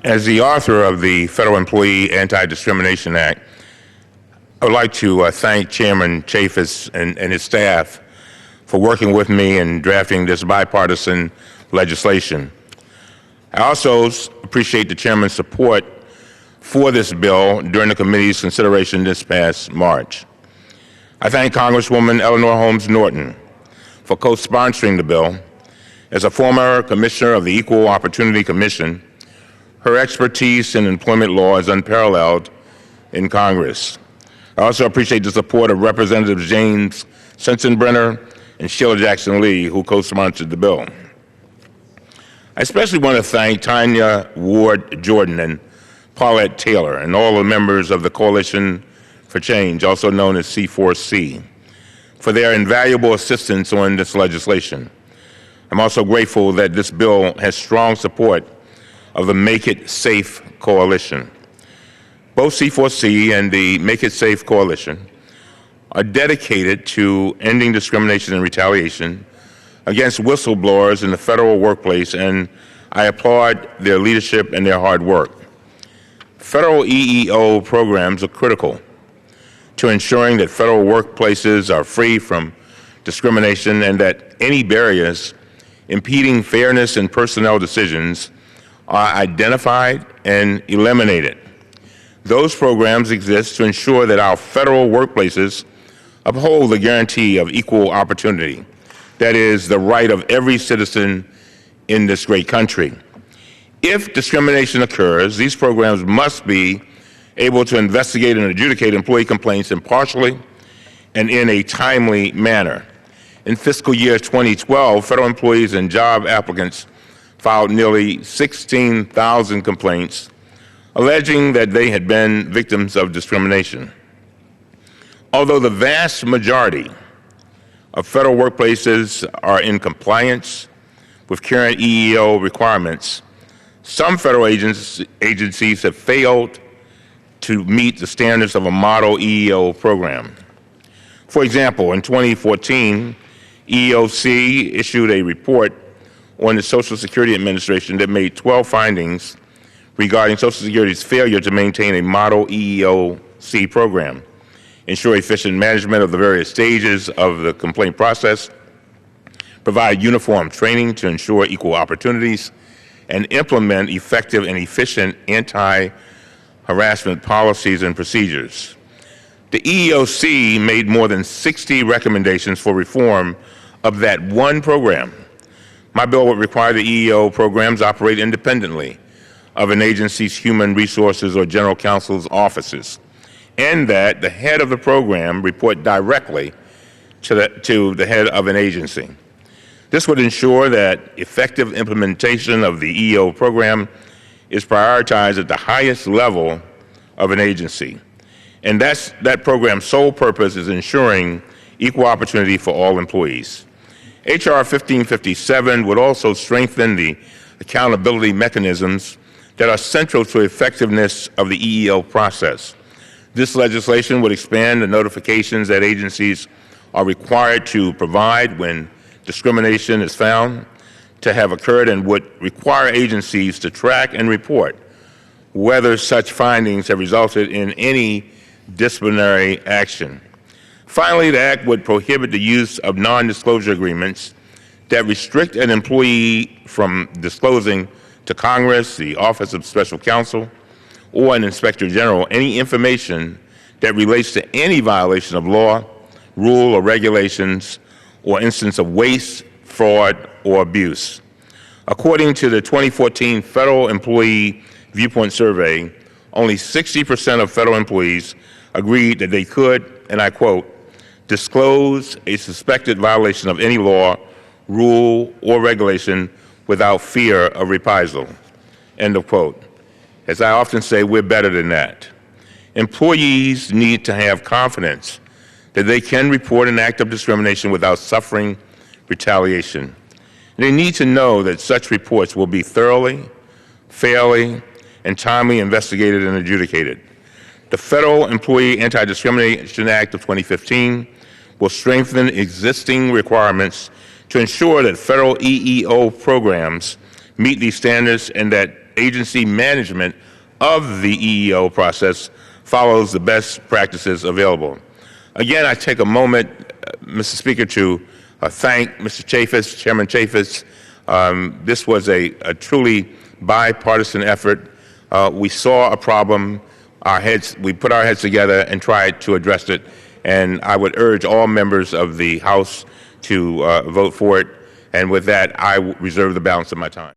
As the author of the Federal Employee Anti-Discrimination Act, I would like to thank Chairman Chaffetz and his staff for working with me in drafting this bipartisan legislation. I also appreciate the Chairman's support for this bill during the committee's consideration this past March. I thank Congresswoman Eleanor Holmes Norton for co-sponsoring the bill. As a former commissioner of the Equal Opportunity Commission, her expertise in employment law is unparalleled in Congress. I also appreciate the support of Representatives James Sensenbrenner and Sheila Jackson Lee, who co-sponsored the bill. I especially want to thank Tanya Ward Jordan and Paulette Taylor and all the members of the Coalition for Change, also known as C4C, for their invaluable assistance on this legislation. I'm also grateful that this bill has strong support of the Make It Safe Coalition. Both C4C and the Make It Safe Coalition are dedicated to ending discrimination and retaliation against whistleblowers in the federal workplace, and I applaud their leadership and their hard work. Federal EEO programs are critical to ensuring that federal workplaces are free from discrimination and that any barriers impeding fairness in personnel decisions are identified and eliminated. Those programs exist to ensure that our federal workplaces uphold the guarantee of equal opportunity, that is, the right of every citizen in this great country. If discrimination occurs, these programs must be able to investigate and adjudicate employee complaints impartially and in a timely manner. In fiscal year 2012, federal employees and job applicants filed nearly 16,000 complaints alleging that they had been victims of discrimination. Although the vast majority of federal workplaces are in compliance with current EEO requirements, some federal agencies have failed to meet the standards of a model EEO program. For example, in 2014, EEOC issued a report on the Social Security Administration that made 12 findings regarding Social Security's failure to maintain a model EEOC program, ensure efficient management of the various stages of the complaint process, provide uniform training to ensure equal opportunities, and implement effective and efficient anti-harassment policies and procedures. The EEOC made more than 60 recommendations for reform of that one program. My bill would require the EEO programs operate independently of an agency's human resources or general counsel's offices, and that the head of the program report directly to the head of an agency. This would ensure that effective implementation of the EEO program is prioritized at the highest level of an agency. And that program's sole purpose is ensuring equal opportunity for all employees. H.R. 1557 would also strengthen the accountability mechanisms that are central to effectiveness of the EEO process. This legislation would expand the notifications that agencies are required to provide when discrimination is found to have occurred, and would require agencies to track and report whether such findings have resulted in any disciplinary action. Finally, the Act would prohibit the use of non-disclosure agreements that restrict an employee from disclosing to Congress, the Office of Special Counsel, or an Inspector General any information that relates to any violation of law, rule, or regulations, or instance of waste, fraud, or abuse. According to the 2014 Federal Employee Viewpoint Survey, only 60% of federal employees agreed that they could, and I quote, disclose a suspected violation of any law, rule, or regulation without fear of reprisal, end of quote. As I often say, we're better than that. Employees need to have confidence that they can report an act of discrimination without suffering retaliation. They need to know that such reports will be thoroughly, fairly, and timely investigated and adjudicated. The Federal Employee Anti-Discrimination Act of 2015 will strengthen existing requirements to ensure that federal EEO programs meet these standards and that agency management of the EEO process follows the best practices available. Again, I take a moment, Mr. Speaker, to thank Mr. Chaffetz, Chairman Chaffetz. This was a truly bipartisan effort. We saw a problem. We put our heads together and tried to address it. And I would urge all members of the House to vote for it. And with that, I reserve the balance of my time.